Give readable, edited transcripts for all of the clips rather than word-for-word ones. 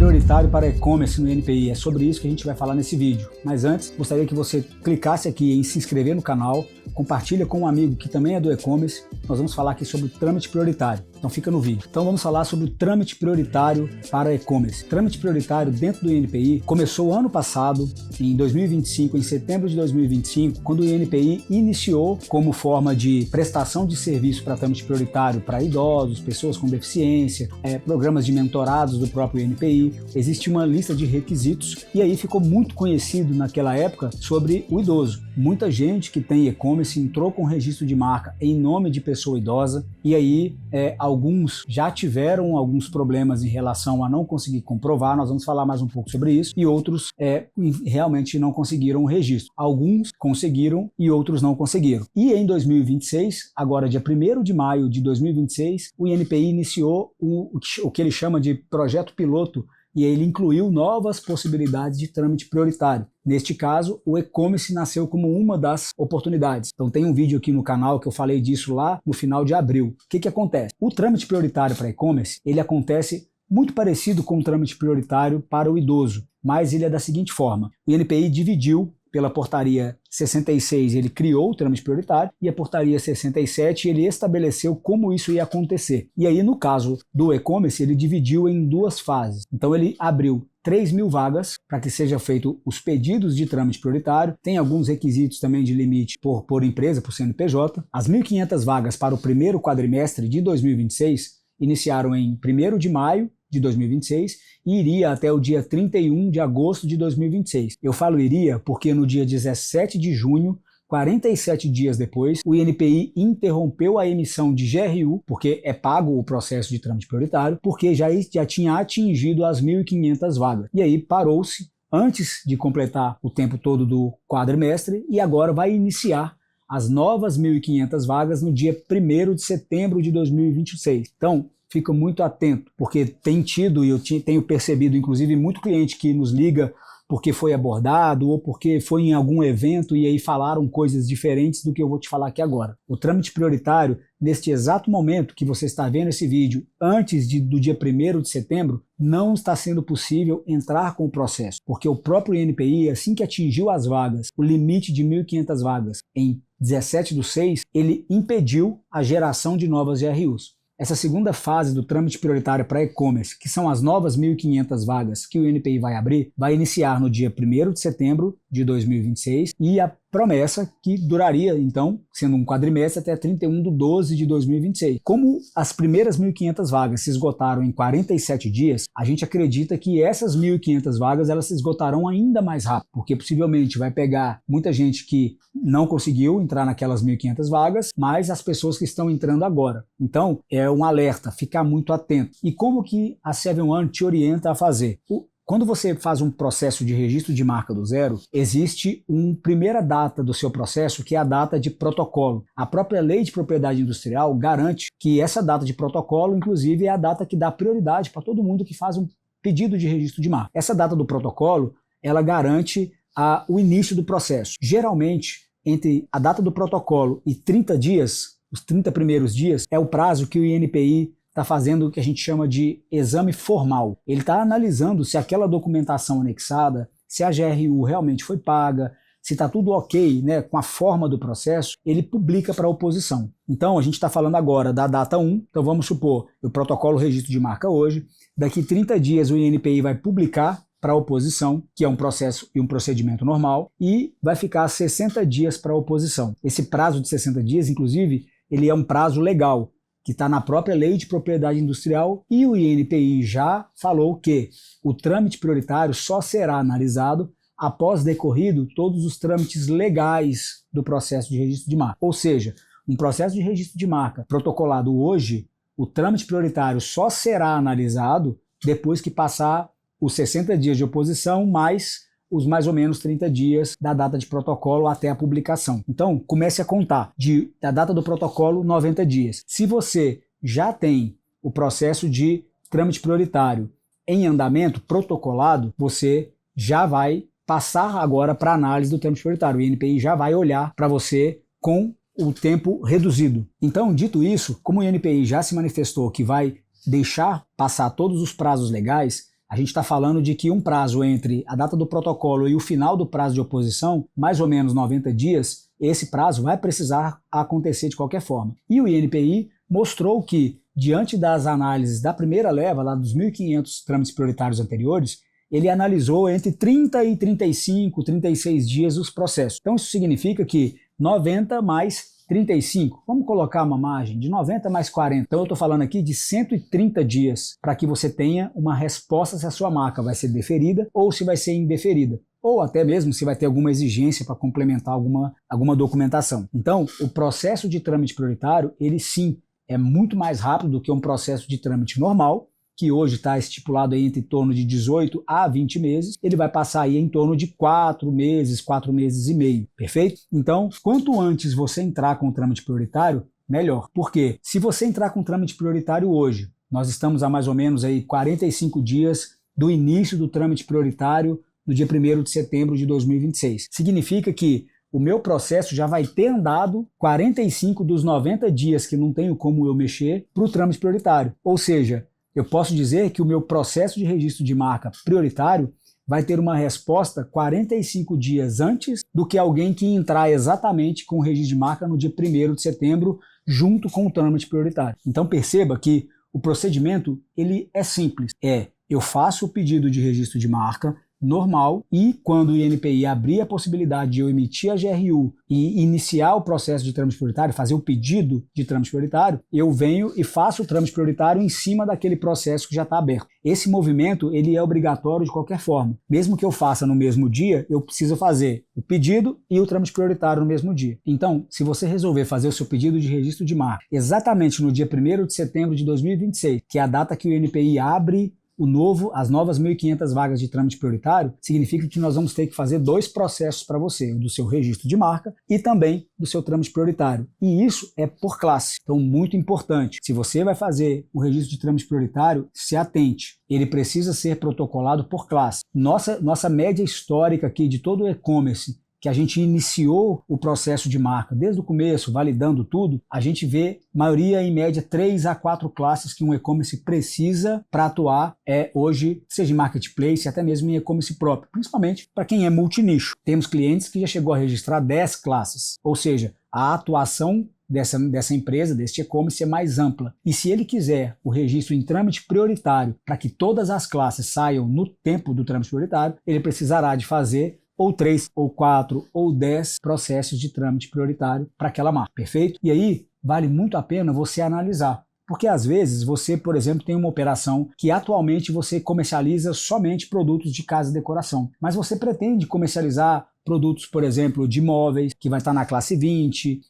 prioritário para e-commerce no INPI. É sobre isso que a gente vai falar nesse vídeo. Mas antes, gostaria que você clicasse aqui em se inscrever no canal, compartilha com um amigo que também é do e-commerce. Nós vamos falar aqui sobre o trâmite prioritário. Então fica no vídeo. Então vamos falar sobre o trâmite prioritário para e-commerce. Trâmite prioritário dentro do INPI começou ano passado, em 2025, em setembro de 2025, quando o INPI iniciou como forma de prestação de serviço para trâmite prioritário para idosos, pessoas com deficiência, programas de mentorados do próprio INPI. Existe uma lista de requisitos e aí ficou muito conhecido naquela época sobre o idoso. Muita gente que tem e-commerce entrou com registro de marca em nome de pessoa idosa e aí alguns já tiveram alguns problemas em relação a não conseguir comprovar, nós vamos falar mais um pouco sobre isso, e outros realmente não conseguiram o registro. Alguns conseguiram e outros não conseguiram. E em 2026, agora dia 1º de maio de 2026, o INPI iniciou o que ele chama de projeto piloto, e ele incluiu novas possibilidades de trâmite prioritário. Neste caso, o e-commerce nasceu como uma das oportunidades. Então tem um vídeo aqui no canal que eu falei disso lá no final de abril. O que acontece? O trâmite prioritário para e-commerce, ele acontece muito parecido com o trâmite prioritário para o idoso, mas ele é da seguinte forma. O INPI dividiu pela portaria 66, ele criou o trâmite prioritário, e a portaria 67, ele estabeleceu como isso ia acontecer. E aí, no caso do e-commerce, ele dividiu em duas fases. Então, ele abriu 3.000 vagas para que sejam feitos os pedidos de trâmite prioritário. Tem alguns requisitos também de limite por empresa, por CNPJ. As 1.500 vagas para o primeiro quadrimestre de 2026 iniciaram em 1º de maio de 2026 e iria até o dia 31 de agosto de 2026. Eu falo iria porque no dia 17 de junho, 47 dias depois, o INPI interrompeu a emissão de GRU, porque é pago o processo de trâmite prioritário, porque já tinha atingido as 1.500 vagas. E aí parou-se antes de completar o tempo todo do quadrimestre e agora vai iniciar as novas 1.500 vagas no dia 1º de setembro de 2026. Então, fica muito atento, porque tem tido, e eu tenho percebido, inclusive, muito cliente que nos liga porque foi abordado ou porque foi em algum evento e aí falaram coisas diferentes do que eu vou te falar aqui agora. O trâmite prioritário, neste exato momento que você está vendo esse vídeo, antes do dia 1º de setembro, não está sendo possível entrar com o processo, porque o próprio INPI, assim que atingiu as vagas, o limite de 1.500 vagas em 17/6, ele impediu a geração de novas GRUs. Essa segunda fase do trâmite prioritário para e-commerce, que são as novas 1.500 vagas que o INPI vai abrir, vai iniciar no dia 1º de setembro de 2026 e a promessa que duraria, então, sendo um quadrimestre, até 31/12 de 2026. Como as primeiras 1.500 vagas se esgotaram em 47 dias, a gente acredita que essas 1.500 vagas elas se esgotarão ainda mais rápido, porque possivelmente vai pegar muita gente que não conseguiu entrar naquelas 1.500 vagas, mas as pessoas que estão entrando agora. Então, é um alerta, ficar muito atento. E como que a 7-One te orienta a fazer? Quando você faz um processo de registro de marca do zero, existe uma primeira data do seu processo, que é a data de protocolo. A própria Lei de Propriedade Industrial garante que essa data de protocolo, inclusive, é a data que dá prioridade para todo mundo que faz um pedido de registro de marca. Essa data do protocolo, ela garante o início do processo. Geralmente, entre a data do protocolo e 30 dias, os 30 primeiros dias, é o prazo que o INPI está fazendo o que a gente chama de exame formal. Ele está analisando se aquela documentação anexada, se a GRU realmente foi paga, se está tudo ok, né, com a forma do processo, ele publica para a oposição. Então, a gente está falando agora da data 1, então vamos supor, o protocolo registro de marca hoje, daqui 30 dias o INPI vai publicar para a oposição, que é um processo e um procedimento normal, e vai ficar 60 dias para a oposição. Esse prazo de 60 dias, inclusive, ele é um prazo legal, que está na própria Lei de Propriedade Industrial, e o INPI já falou que o trâmite prioritário só será analisado após decorrido todos os trâmites legais do processo de registro de marca. Ou seja, um processo de registro de marca protocolado hoje, o trâmite prioritário só será analisado depois que passar os 60 dias de oposição, mais os mais ou menos 30 dias da data de protocolo até a publicação. Então, comece a contar da data do protocolo 90 dias. Se você já tem o processo de trâmite prioritário em andamento, protocolado, você já vai passar agora para a análise do trâmite prioritário. O INPI já vai olhar para você com o tempo reduzido. Então, dito isso, como o INPI já se manifestou que vai deixar passar todos os prazos legais, a gente está falando de que um prazo entre a data do protocolo e o final do prazo de oposição, mais ou menos 90 dias, esse prazo vai precisar acontecer de qualquer forma. E o INPI mostrou que, diante das análises da primeira leva, lá dos 1.500 trâmites prioritários anteriores, ele analisou entre 30 e 35, 36 dias os processos. Então isso significa que 90 mais 35, vamos colocar uma margem de 90 mais 40. Então eu estou falando aqui de 130 dias para que você tenha uma resposta se a sua marca vai ser deferida ou se vai ser indeferida. Ou até mesmo se vai ter alguma exigência para complementar alguma documentação. Então, o processo de trâmite prioritário, ele sim, é muito mais rápido do que um processo de trâmite normal, que hoje está estipulado aí entre torno de 18 a 20 meses, ele vai passar aí em torno de 4 meses e meio, perfeito? Então, quanto antes você entrar com o trâmite prioritário, melhor. Por quê? Se você entrar com o trâmite prioritário hoje, nós estamos a mais ou menos aí 45 dias do início do trâmite prioritário, no dia 1º de setembro de 2026. Significa que o meu processo já vai ter andado 45 dos 90 dias que não tenho como eu mexer para o trâmite prioritário. Ou seja, eu posso dizer que o meu processo de registro de marca prioritário vai ter uma resposta 45 dias antes do que alguém que entrar exatamente com o registro de marca no dia 1º de setembro, junto com o trâmite prioritário. Então perceba que o procedimento ele é simples. Eu faço o pedido de registro de marca normal e quando o INPI abrir a possibilidade de eu emitir a GRU e iniciar o processo de trâmite prioritário, fazer o pedido de trâmite prioritário, eu venho e faço o trâmite prioritário em cima daquele processo que já está aberto. Esse movimento ele é obrigatório de qualquer forma. Mesmo que eu faça no mesmo dia, eu preciso fazer o pedido e o trâmite prioritário no mesmo dia. Então, se você resolver fazer o seu pedido de registro de marca exatamente no dia 1º de setembro de 2026, que é a data que o INPI abre as novas 1.500 vagas de trâmite prioritário, significa que nós vamos ter que fazer 2 processos para você, o do seu registro de marca e também do seu trâmite prioritário. E isso é por classe. Então, muito importante. Se você vai fazer o registro de trâmite prioritário, se atente. Ele precisa ser protocolado por classe. Nossa média histórica aqui de todo o e-commerce, que a gente iniciou o processo de marca desde o começo, validando tudo, a gente vê, maioria em média, 3 a 4 classes que um e-commerce precisa para atuar hoje, seja em marketplace, até mesmo em e-commerce próprio, principalmente para quem é multinicho. Temos clientes que já chegou a registrar 10 classes, ou seja, a atuação dessa empresa, deste e-commerce, é mais ampla. E se ele quiser o registro em trâmite prioritário para que todas as classes saiam no tempo do trâmite prioritário, ele precisará de fazer ou 3, ou 4, ou 10 processos de trâmite prioritário para aquela marca, perfeito? E aí, vale muito a pena você analisar. Porque às vezes você, por exemplo, tem uma operação que atualmente você comercializa somente produtos de casa e decoração, mas você pretende comercializar produtos, por exemplo, de móveis, que vai estar na classe 20,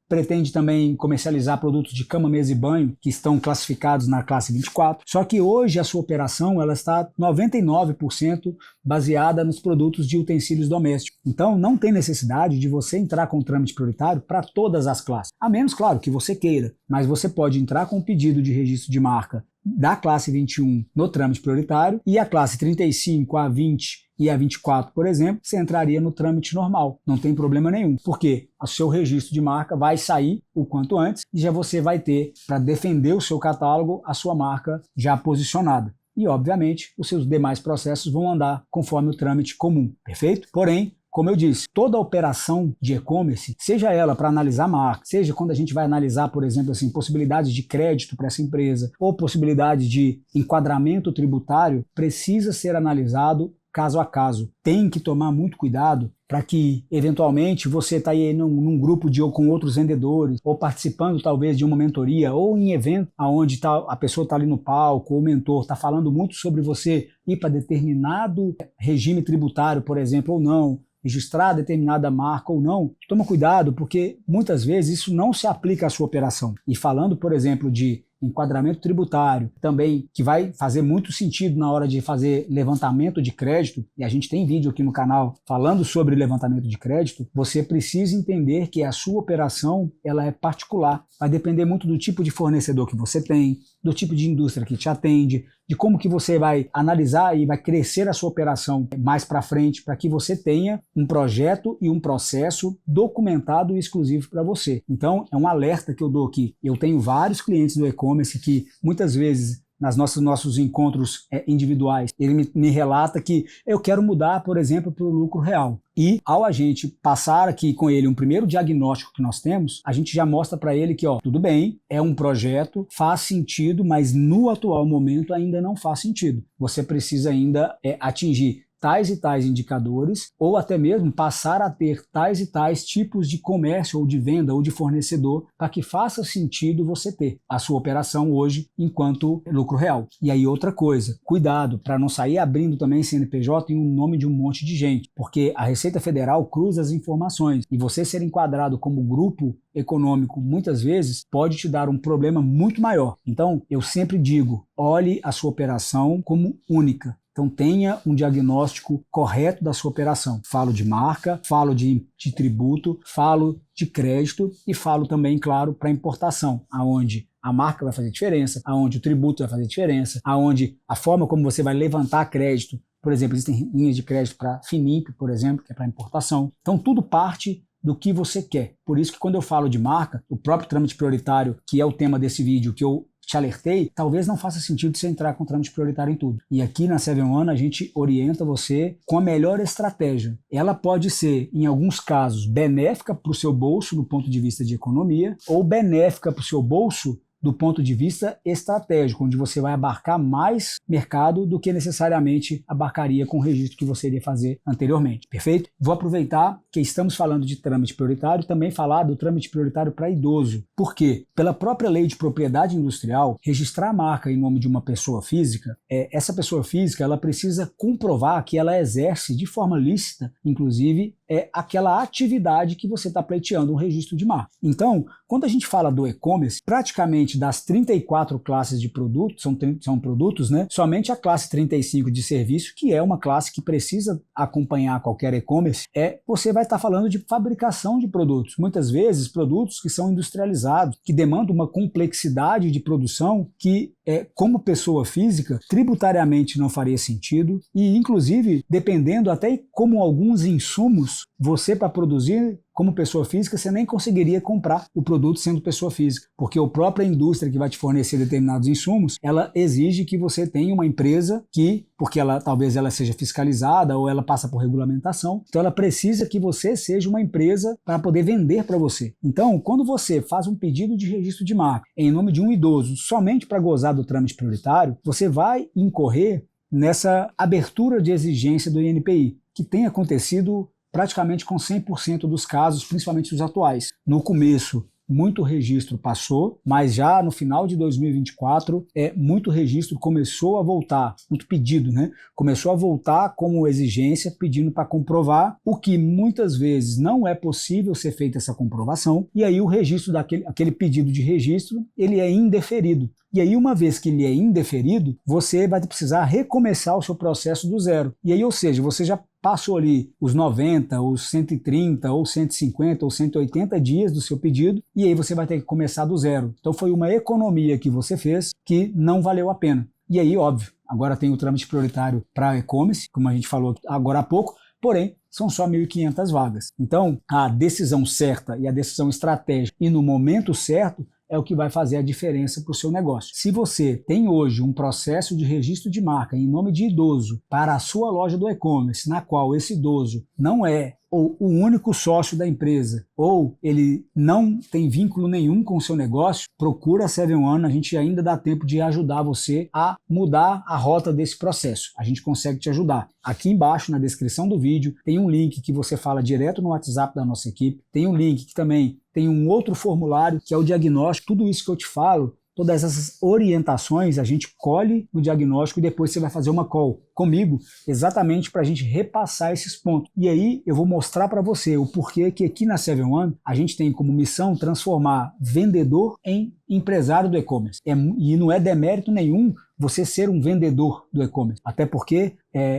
pretende também comercializar produtos de cama, mesa e banho, que estão classificados na classe 24. Só que hoje a sua operação ela está 99% baseada nos produtos de utensílios domésticos. Então não tem necessidade de você entrar com trâmite prioritário para todas as classes. A menos, claro, que você queira, mas você pode entrar com um pedido de registro de marca da classe 21 no trâmite prioritário e a classe 35, a 20 e a 24, por exemplo, você entraria no trâmite normal. Não tem problema nenhum, porque o seu registro de marca vai sair o quanto antes e já você vai ter, para defender o seu catálogo, a sua marca já posicionada. E, obviamente, os seus demais processos vão andar conforme o trâmite comum, perfeito? Porém, como eu disse, toda operação de e-commerce, seja ela para analisar marca, seja quando a gente vai analisar, por exemplo, assim, possibilidades de crédito para essa empresa ou possibilidade de enquadramento tributário, precisa ser analisado caso a caso. Tem que tomar muito cuidado para que, eventualmente, você está aí num grupo com outros vendedores, ou participando, talvez, de uma mentoria, ou em evento onde a pessoa está ali no palco, ou o mentor está falando muito sobre você ir para determinado regime tributário, por exemplo, ou não, registrar determinada marca ou não. Toma cuidado, porque muitas vezes isso não se aplica à sua operação. E falando, por exemplo, de enquadramento tributário, também que vai fazer muito sentido na hora de fazer levantamento de crédito, e a gente tem vídeo aqui no canal falando sobre levantamento de crédito, você precisa entender que a sua operação ela é particular, vai depender muito do tipo de fornecedor que você tem, do tipo de indústria que te atende, de como que você vai analisar e vai crescer a sua operação mais para frente, para que você tenha um projeto e um processo documentado e exclusivo para você. Então, é um alerta que eu dou aqui. Eu tenho vários clientes do e-commerce que muitas vezes nossos encontros individuais, ele me relata que eu quero mudar, por exemplo, para o lucro real. E ao a gente passar aqui com ele um primeiro diagnóstico que nós temos, a gente já mostra para ele que, tudo bem, é um projeto, faz sentido, mas no atual momento ainda não faz sentido. Você precisa ainda atingir tais e tais indicadores, ou até mesmo passar a ter tais e tais tipos de comércio ou de venda ou de fornecedor para que faça sentido você ter a sua operação hoje enquanto lucro real. E aí outra coisa, cuidado para não sair abrindo também CNPJ em um nome de um monte de gente, porque a Receita Federal cruza as informações e você ser enquadrado como grupo econômico muitas vezes pode te dar um problema muito maior. Então eu sempre digo, olhe a sua operação como única. Então tenha um diagnóstico correto da sua operação. Falo de marca, falo de tributo, falo de crédito e falo também, claro, para importação, aonde a marca vai fazer diferença, aonde o tributo vai fazer diferença, aonde a forma como você vai levantar crédito, por exemplo, existem linhas de crédito para FINIP, por exemplo, que é para importação. Então tudo parte do que você quer. Por isso que quando eu falo de marca, o próprio trâmite prioritário, que é o tema desse vídeo, que eu te alertei, talvez não faça sentido você entrar com trâmite prioritário em tudo. E aqui na 7-One a gente orienta você com a melhor estratégia. Ela pode ser, em alguns casos, benéfica para o seu bolso do ponto de vista de economia, ou benéfica para o seu bolso do ponto de vista estratégico, onde você vai abarcar mais mercado do que necessariamente abarcaria com o registro que você iria fazer anteriormente. Perfeito? Vou aproveitar que estamos falando de trâmite prioritário, também falar do trâmite prioritário para idoso. Por quê? Pela própria lei de propriedade industrial, registrar a marca em nome de uma pessoa física, essa pessoa física ela precisa comprovar que ela exerce de forma lícita, inclusive, aquela atividade que você está pleiteando um registro de marca. Então, quando a gente fala do e-commerce, praticamente das 34 classes de produtos, são produtos, né? Somente a classe 35 de serviço, que é uma classe que precisa acompanhar qualquer e-commerce, você vai estar falando de fabricação de produtos. Muitas vezes, produtos que são industrializados, que demandam uma complexidade de produção que, como pessoa física, tributariamente não faria sentido e, inclusive, dependendo até como alguns insumos, você para produzir como pessoa física, você nem conseguiria comprar o produto sendo pessoa física, porque a própria indústria que vai te fornecer determinados insumos, ela exige que você tenha uma empresa que, porque talvez ela seja fiscalizada ou ela passa por regulamentação, então ela precisa que você seja uma empresa para poder vender para você. Então, quando você faz um pedido de registro de marca em nome de um idoso somente para gozar do trâmite prioritário, você vai incorrer nessa abertura de exigência do INPI, que tem acontecido praticamente com 100% dos casos, principalmente os atuais. No começo, muito registro passou, mas já no final de 2024, muito registro começou a voltar, muito pedido, né? Começou a voltar como exigência, pedindo para comprovar, o que muitas vezes não é possível ser feita essa comprovação, e aí o registro aquele pedido de registro, ele é indeferido. E aí, uma vez que ele é indeferido, você vai precisar recomeçar o seu processo do zero. E aí, ou seja, você já passou ali os 90, os 130, ou 150, ou 180 dias do seu pedido, e aí você vai ter que começar do zero. Então foi uma economia que você fez que não valeu a pena. E aí, óbvio, agora tem o trâmite prioritário para e-commerce, como a gente falou agora há pouco, porém, são só 1.500 vagas. Então, a decisão certa e a decisão estratégica e no momento certo é o que vai fazer a diferença para o seu negócio. Se você tem hoje um processo de registro de marca em nome de idoso para a sua loja do e-commerce, na qual esse idoso não é ou o único sócio da empresa, ou ele não tem vínculo nenhum com o seu negócio, procura a 7-One, a gente ainda dá tempo de ajudar você a mudar a rota desse processo. A gente consegue te ajudar. Aqui embaixo, na descrição do vídeo, tem um link que você fala direto no WhatsApp da nossa equipe, tem um link que também tem um outro formulário, que é o diagnóstico. Tudo isso que eu te falo, todas essas orientações a gente colhe no diagnóstico e depois você vai fazer uma call comigo exatamente para a gente repassar esses pontos. E aí eu vou mostrar para você o porquê que aqui na 7-One a gente tem como missão transformar vendedor em empresário do e-commerce. E não é demérito nenhum você ser um vendedor do e-commerce. Até porque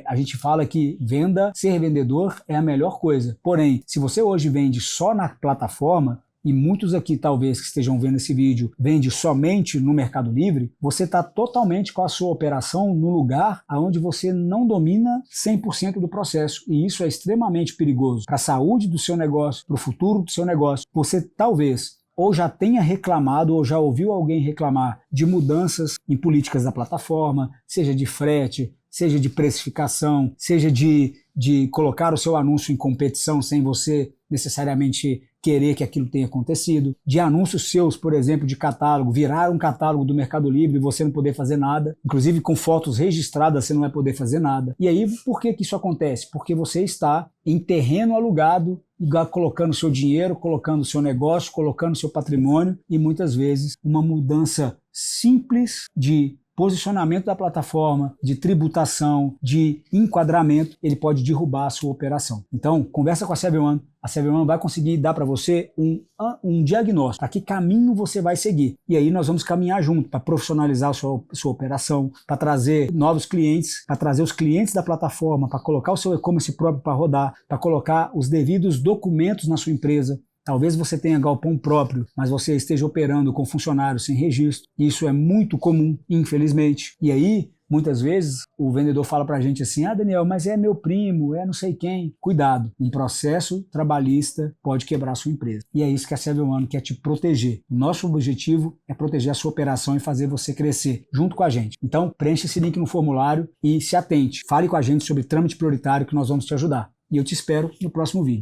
a gente fala que ser vendedor é a melhor coisa. Porém, se você hoje vende só na plataforma, e muitos aqui talvez que estejam vendo esse vídeo vende somente no Mercado Livre, você está totalmente com a sua operação no lugar onde você não domina 100% do processo. E isso é extremamente perigoso para a saúde do seu negócio, para o futuro do seu negócio. Você talvez ou já tenha reclamado ou já ouviu alguém reclamar de mudanças em políticas da plataforma, seja de frete, seja de precificação, seja de colocar o seu anúncio em competição sem você necessariamente querer que aquilo tenha acontecido, de anúncios seus, por exemplo, de catálogo, virar um catálogo do Mercado Livre e você não poder fazer nada, inclusive com fotos registradas você não vai poder fazer nada. E aí, por que isso acontece? Porque você está em terreno alugado, colocando seu dinheiro, colocando seu negócio, colocando seu patrimônio e muitas vezes uma mudança simples de posicionamento da plataforma, de tributação, de enquadramento, ele pode derrubar a sua operação. Então, conversa com a SavvyOne. A SavvyOne vai conseguir dar para você um diagnóstico, para que caminho você vai seguir. E aí nós vamos caminhar junto para profissionalizar a sua operação, para trazer novos clientes, para trazer os clientes da plataforma, para colocar o seu e-commerce próprio para rodar, para colocar os devidos documentos na sua empresa. Talvez você tenha galpão próprio, mas você esteja operando com funcionários sem registro. Isso é muito comum, infelizmente. E aí, muitas vezes, o vendedor fala pra gente assim, Daniel, mas é meu primo, é não sei quem. Cuidado, um processo trabalhista pode quebrar a sua empresa. E é isso que a SavvyOne quer te proteger. Nosso objetivo é proteger a sua operação e fazer você crescer junto com a gente. Então, preencha esse link no formulário e se atente. Fale com a gente sobre trâmite prioritário que nós vamos te ajudar. E eu te espero no próximo vídeo.